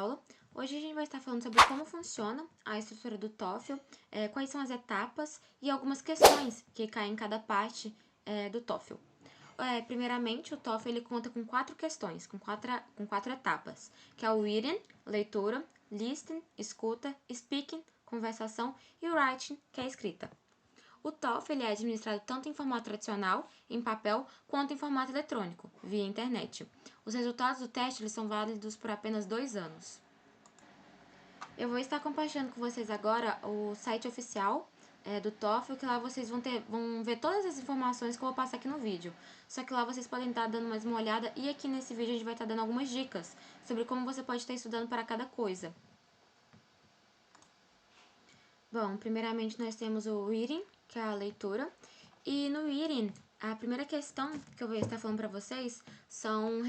aula. Hoje a gente vai estar falando sobre como funciona a estrutura do TOEFL, quais são as etapas e algumas questões que caem em cada parte do TOEFL. Primeiramente, o TOEFL ele conta com 4 questões, com quatro etapas, que é o reading, leitura, listening, escuta, speaking, conversação e o writing, que é a escrita. O TOEFL ele é administrado tanto em formato tradicional, em papel, quanto em formato eletrônico, via internet. Os resultados do teste eles são válidos por apenas 2 anos. Eu vou estar compartilhando com vocês agora o site oficial do TOEFL, que lá vocês vão ver todas as informações que eu vou passar aqui no vídeo. Só que lá vocês podem estar dando mais uma olhada e aqui nesse vídeo a gente vai estar dando algumas dicas sobre como você pode estar estudando para cada coisa. Bom, primeiramente nós temos o reading, que é a leitura, e no reading, a primeira questão que eu vou estar falando para vocês são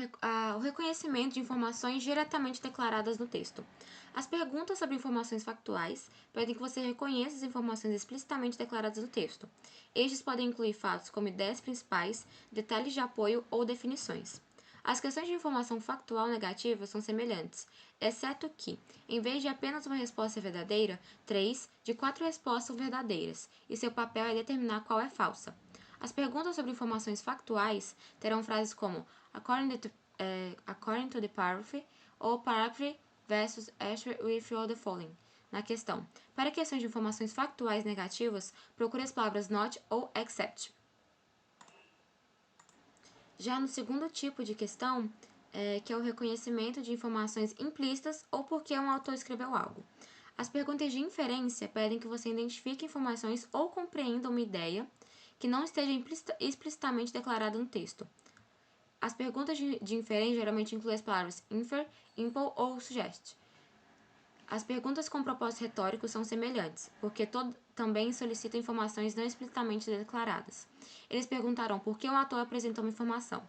o reconhecimento de informações diretamente declaradas no texto. As perguntas sobre informações factuais pedem que você reconheça as informações explicitamente declaradas no texto. Estes podem incluir fatos como ideias principais, detalhes de apoio ou definições. As questões de informação factual negativa são semelhantes, exceto que, em vez de apenas uma resposta verdadeira, 3 de 4 respostas são verdadeiras, e seu papel é determinar qual é falsa. As perguntas sobre informações factuais terão frases como according to the paragraph ou paragraph versus answer with all the following. Na questão. Para questões de informações factuais negativas, procure as palavras not ou except. Já no segundo tipo de questão, que é o reconhecimento de informações implícitas ou porque um autor escreveu algo. As perguntas de inferência pedem que você identifique informações ou compreenda uma ideia que não esteja explicitamente declarada no texto. As perguntas de inferência geralmente incluem as palavras infer, imply ou suggest. As perguntas com propósito retórico são semelhantes, porque também solicitam informações não explicitamente declaradas. Eles perguntarão por que um ator apresentou uma informação.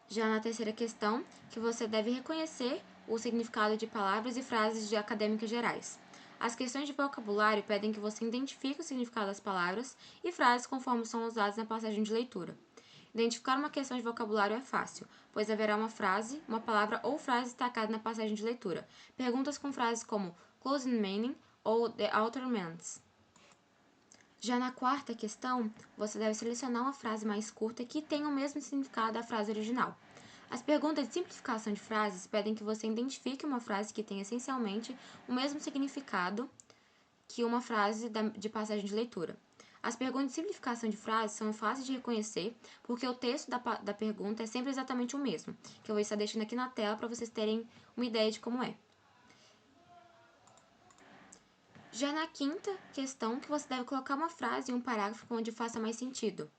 Já na terceira questão, que você deve reconhecer o significado de palavras e frases acadêmicas gerais. As questões de vocabulário pedem que você identifique o significado das palavras e frases conforme são usadas na passagem de leitura. Identificar uma questão de vocabulário é fácil, pois haverá uma frase, uma palavra ou frase destacada na passagem de leitura. Perguntas com frases como closing meaning ou the author means. Já na quarta questão, você deve selecionar uma frase mais curta que tenha o mesmo significado da frase original. As perguntas de simplificação de frases pedem que você identifique uma frase que tenha essencialmente o mesmo significado que uma frase de passagem de leitura. As perguntas de simplificação de frases são fáceis de reconhecer, porque o texto da pergunta é sempre exatamente o mesmo, que eu vou estar deixando aqui na tela para vocês terem uma ideia de como é. Já na quinta questão, que você deve colocar uma frase em um parágrafo onde faça mais sentido.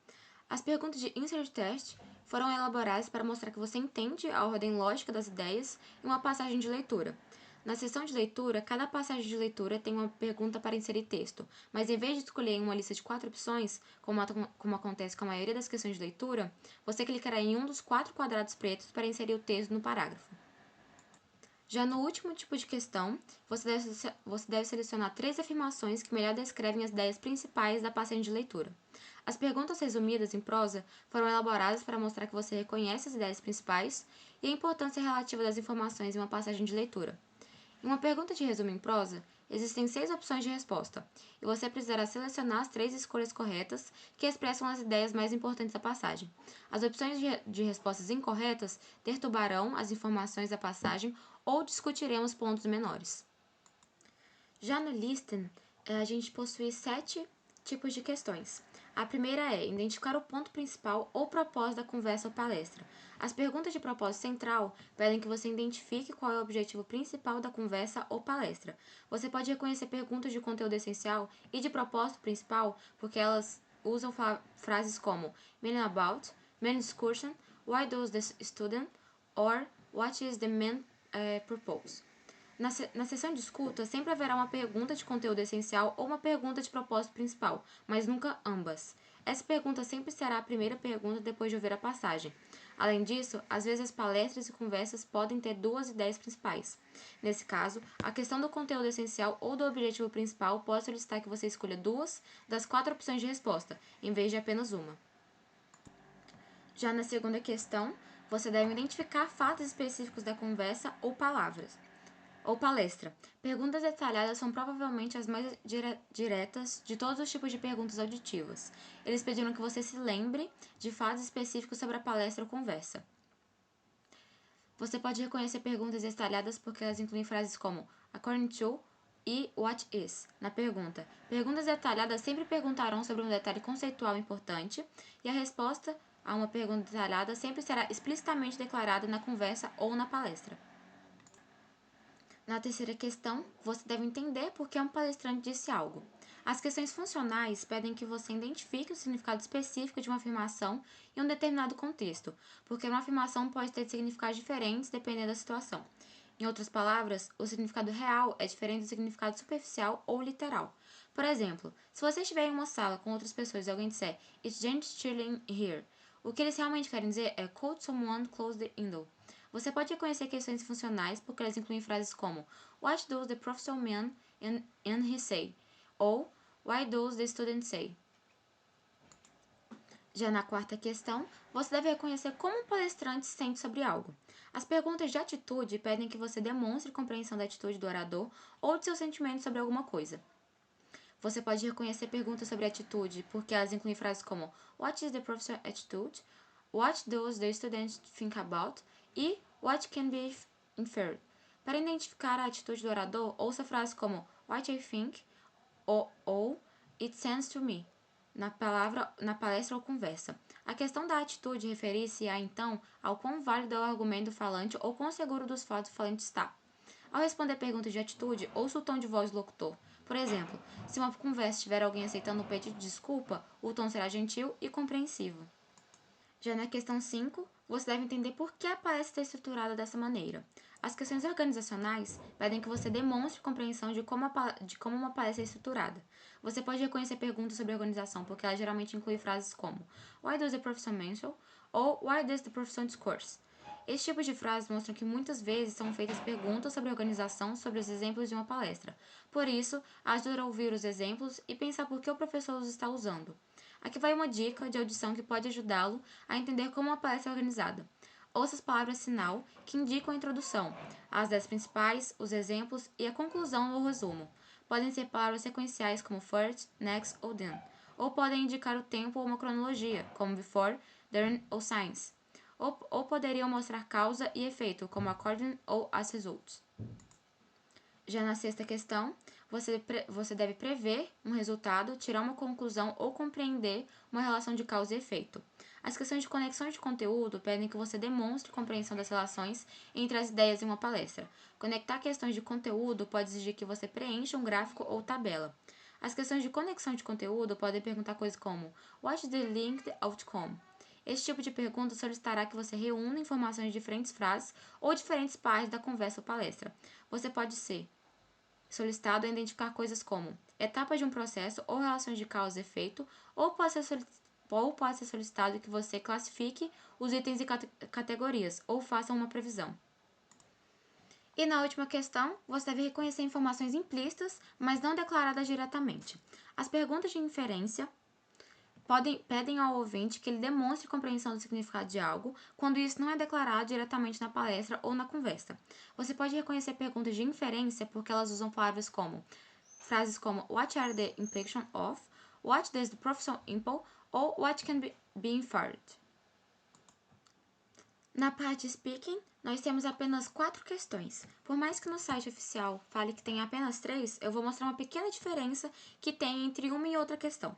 As perguntas de insert test foram elaboradas para mostrar que você entende a ordem lógica das ideias em uma passagem de leitura. Na seção de leitura, cada passagem de leitura tem uma pergunta para inserir texto, mas em vez de escolher uma lista de 4 opções, como acontece com a maioria das questões de leitura, você clicará em um dos 4 quadrados pretos para inserir o texto no parágrafo. Já no último tipo de questão, você deve selecionar 3 afirmações que melhor descrevem as ideias principais da passagem de leitura. As perguntas resumidas em prosa foram elaboradas para mostrar que você reconhece as ideias principais e a importância relativa das informações em uma passagem de leitura. Em uma pergunta de resumo em prosa, existem 6 opções de resposta, e você precisará selecionar as 3 escolhas corretas que expressam as ideias mais importantes da passagem. As opções de respostas incorretas perturbarão as informações da passagem ou discutiremos pontos menores. Já no listening, a gente possui 7 tipos de questões. A primeira é identificar o ponto principal ou propósito da conversa ou palestra. As perguntas de propósito central pedem que você identifique qual é o objetivo principal da conversa ou palestra. Você pode reconhecer perguntas de conteúdo essencial e de propósito principal porque elas usam frases como meaning about, main discussion, why does the student, or what is the main purpose. Na sessão de escuta, sempre haverá uma pergunta de conteúdo essencial ou uma pergunta de propósito principal, mas nunca ambas. Essa pergunta sempre será a primeira pergunta depois de ouvir a passagem. Além disso, às vezes as palestras e conversas podem ter 2 ideias principais. Nesse caso, a questão do conteúdo essencial ou do objetivo principal pode solicitar que você escolha 2 das 4 opções de resposta, em vez de apenas uma. Já na segunda questão, Você deve identificar fatos específicos da conversa ou palavras. Ou palestra. Perguntas detalhadas são provavelmente as mais diretas de todos os tipos de perguntas auditivas. Eles pediram que você se lembre de fatos específicos sobre a palestra ou conversa. Você pode reconhecer perguntas detalhadas porque elas incluem frases como according to e what is na pergunta. Perguntas detalhadas sempre perguntarão sobre um detalhe conceitual importante e a resposta a uma pergunta detalhada sempre será explicitamente declarada na conversa ou na palestra. Na terceira questão, você deve entender por que um palestrante disse algo. As questões funcionais pedem que você identifique o significado específico de uma afirmação em um determinado contexto, porque uma afirmação pode ter significados diferentes dependendo da situação. Em outras palavras, o significado real é diferente do significado superficial ou literal. Por exemplo, se você estiver em uma sala com outras pessoas e alguém disser "It's just chilling here", o que eles realmente querem dizer é "Could someone close the window?". Você pode reconhecer questões funcionais porque elas incluem frases como "What does the professor mean and he say?" ou "Why does the student say?". Já na quarta questão, você deve reconhecer como um palestrante se sente sobre algo. As perguntas de atitude pedem que você demonstre compreensão da atitude do orador ou de seus sentimentos sobre alguma coisa. Você pode reconhecer perguntas sobre atitude porque elas incluem frases como "What is the professor's attitude?", "What does the student think about?" e "What can be inferred?". Para identificar a atitude do orador, ouça frases como "What I think?" ou "It sounds to me", na palestra ou conversa. A questão da atitude referir-se a, então, ao quão válido é o argumento do falante ou quão seguro dos fatos o falante está. Ao responder perguntas de atitude, ouça o tom de voz do locutor. Por exemplo, se uma conversa tiver alguém aceitando um pedido de desculpa, o tom será gentil e compreensivo. Já na questão 5, você deve entender por que a palestra está estruturada dessa maneira. As questões organizacionais pedem que você demonstre compreensão de como uma palestra é estruturada. Você pode reconhecer perguntas sobre a organização, porque ela geralmente inclui frases como "Why does the professor mention?" ou "Why does the professor discourse?". Esse tipo de frases mostram que muitas vezes são feitas perguntas sobre a organização sobre os exemplos de uma palestra. Por isso, ajuda a ouvir os exemplos e pensar por que o professor os está usando. Aqui vai uma dica de audição que pode ajudá-lo a entender como uma palestra é organizada. Ouça as palavras-sinal que indicam a introdução, as 10 principais, os exemplos e a conclusão ou resumo. Podem ser palavras sequenciais como first, next ou then, ou podem indicar o tempo ou uma cronologia, como before, during ou since. Ou poderiam mostrar causa e efeito, como according ou as results. Já na sexta questão, você deve prever um resultado, tirar uma conclusão ou compreender uma relação de causa e efeito. As questões de conexão de conteúdo pedem que você demonstre compreensão das relações entre as ideias em uma palestra. Conectar questões de conteúdo pode exigir que você preencha um gráfico ou tabela. As questões de conexão de conteúdo podem perguntar coisas como "What is the linked outcome?". Esse tipo de pergunta solicitará que você reúna informações de diferentes frases ou diferentes partes da conversa ou palestra. Você pode ser solicitado a identificar coisas como etapas de um processo ou relações de causa e efeito, ou pode ser solicitado que você classifique os itens em categorias ou faça uma previsão. E na última questão, você deve reconhecer informações implícitas, mas não declaradas diretamente. As perguntas de inferência pedem ao ouvinte que ele demonstre compreensão do significado de algo, quando isso não é declarado diretamente na palestra ou na conversa. Você pode reconhecer perguntas de inferência porque elas usam frases como "What are the implications of?", "What does the professor imply?", ou "What can be inferred?". Na parte speaking, nós temos apenas 4 questões. Por mais que no site oficial fale que tem apenas 3, eu vou mostrar uma pequena diferença que tem entre uma e outra questão.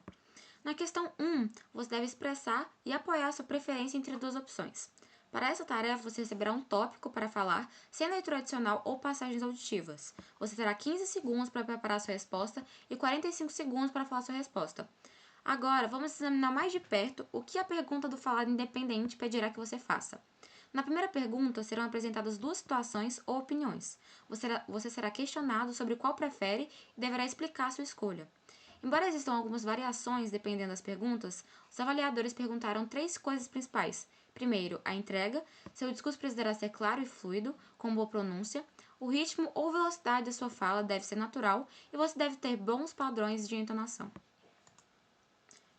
Na questão 1, você deve expressar e apoiar sua preferência entre duas opções. Para essa tarefa, você receberá um tópico para falar, sem leitura adicional ou passagens auditivas. Você terá 15 segundos para preparar sua resposta e 45 segundos para falar sua resposta. Agora, vamos examinar mais de perto o que a pergunta do falado independente pedirá que você faça. Na primeira pergunta, serão apresentadas 2 situações ou opiniões. Você será questionado sobre qual prefere e deverá explicar sua escolha. Embora existam algumas variações dependendo das perguntas, os avaliadores perguntaram 3 coisas principais. Primeiro, a entrega. Seu discurso precisará ser claro e fluido, com boa pronúncia. O ritmo ou velocidade da sua fala deve ser natural e você deve ter bons padrões de entonação.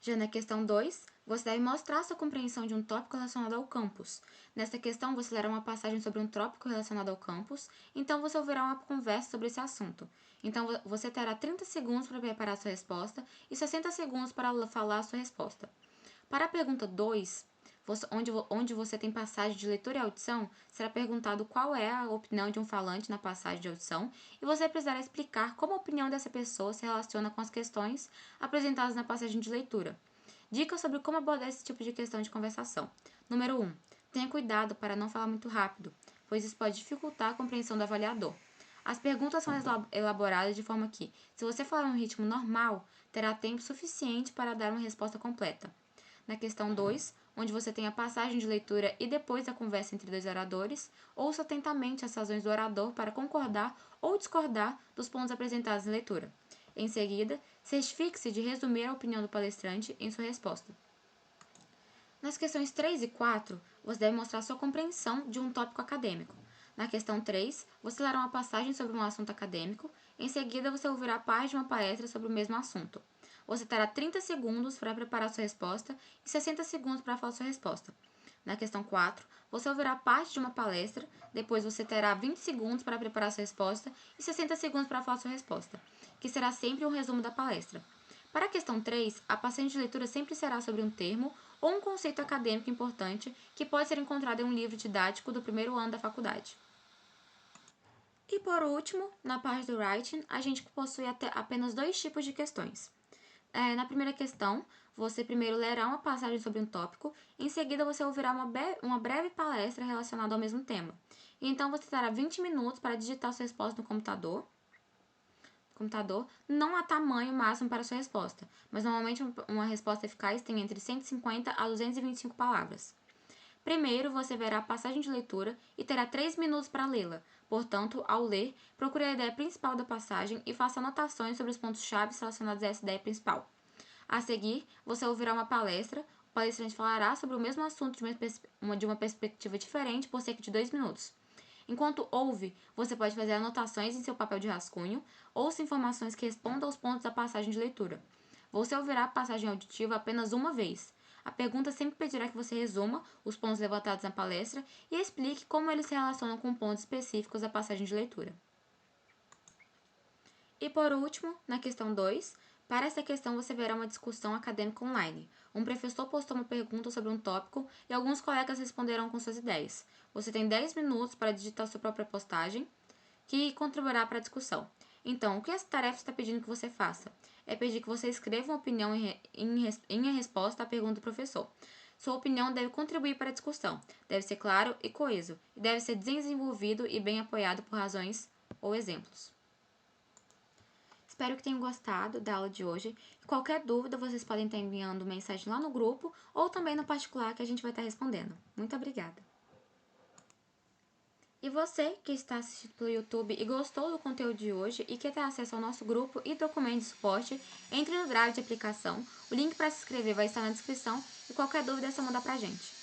Já na questão 2, você deve mostrar sua compreensão de um tópico relacionado ao campus. Nesta questão, você lerá uma passagem sobre um tópico relacionado ao campus, então você ouvirá uma conversa sobre esse assunto. Então, você terá 30 segundos para preparar sua resposta e 60 segundos para falar a sua resposta. Para a pergunta 2, onde você tem passagem de leitura e audição, será perguntado qual é a opinião de um falante na passagem de audição e você precisará explicar como a opinião dessa pessoa se relaciona com as questões apresentadas na passagem de leitura. Dicas sobre como abordar esse tipo de questão de conversação. Número 1. Tenha cuidado para não falar muito rápido, pois isso pode dificultar a compreensão do avaliador. As perguntas são elaboradas de forma que, se você falar em um ritmo normal, terá tempo suficiente para dar uma resposta completa. Na questão 2, onde você tem a passagem de leitura e depois a conversa entre dois oradores, ouça atentamente as razões do orador para concordar ou discordar dos pontos apresentados na leitura. Em seguida, certifique-se de resumir a opinião do palestrante em sua resposta. Nas questões 3 e 4, você deve mostrar sua compreensão de um tópico acadêmico. Na questão 3, você lerá uma passagem sobre um assunto acadêmico, em seguida você ouvirá parte de uma palestra sobre o mesmo assunto. Você terá 30 segundos para preparar sua resposta e 60 segundos para falar sua resposta. Na questão 4, você ouvirá parte de uma palestra, depois você terá 20 segundos para preparar sua resposta e 60 segundos para falar sua resposta, que será sempre um resumo da palestra. Para a questão 3, a passagem de leitura sempre será sobre um termo ou um conceito acadêmico importante que pode ser encontrado em um livro didático do primeiro ano da faculdade. E por último, na parte do writing, a gente possui apenas 2 tipos de questões. Na primeira questão, você primeiro lerá uma passagem sobre um tópico, em seguida você ouvirá uma breve palestra relacionada ao mesmo tema. E então você terá 20 minutos para digitar sua resposta no computador. Não há tamanho máximo para sua resposta, mas normalmente uma resposta eficaz tem entre 150 a 225 palavras. Primeiro, você verá a passagem de leitura e terá 3 minutos para lê-la. Portanto, ao ler, procure a ideia principal da passagem e faça anotações sobre os pontos-chave relacionados a essa ideia principal. A seguir, você ouvirá uma palestra. O palestrante falará sobre o mesmo assunto de uma perspectiva diferente por cerca de 2 minutos. Enquanto ouve, você pode fazer anotações em seu papel de rascunho, ouça informações que respondam aos pontos da passagem de leitura. Você ouvirá a passagem auditiva apenas uma vez. A pergunta sempre pedirá que você resuma os pontos levantados na palestra e explique como eles se relacionam com pontos específicos da passagem de leitura. E por último, na questão 2, para essa questão você verá uma discussão acadêmica online. Um professor postou uma pergunta sobre um tópico e alguns colegas responderão com suas ideias. Você tem 10 minutos para digitar sua própria postagem, que contribuirá para a discussão. Então, o que essa tarefa está pedindo que você faça? É pedir que você escreva uma opinião em resposta à pergunta do professor. Sua opinião deve contribuir para a discussão, deve ser claro e coeso, e deve ser desenvolvido e bem apoiado por razões ou exemplos. Espero que tenham gostado da aula de hoje. Qualquer dúvida, vocês podem estar enviando mensagem lá no grupo ou também no particular que a gente vai estar respondendo. Muito obrigada! E você que está assistindo pelo YouTube e gostou do conteúdo de hoje e quer ter acesso ao nosso grupo e documentos de suporte, entre no Drive de aplicação. O link para se inscrever vai estar na descrição e qualquer dúvida é só mandar pra gente.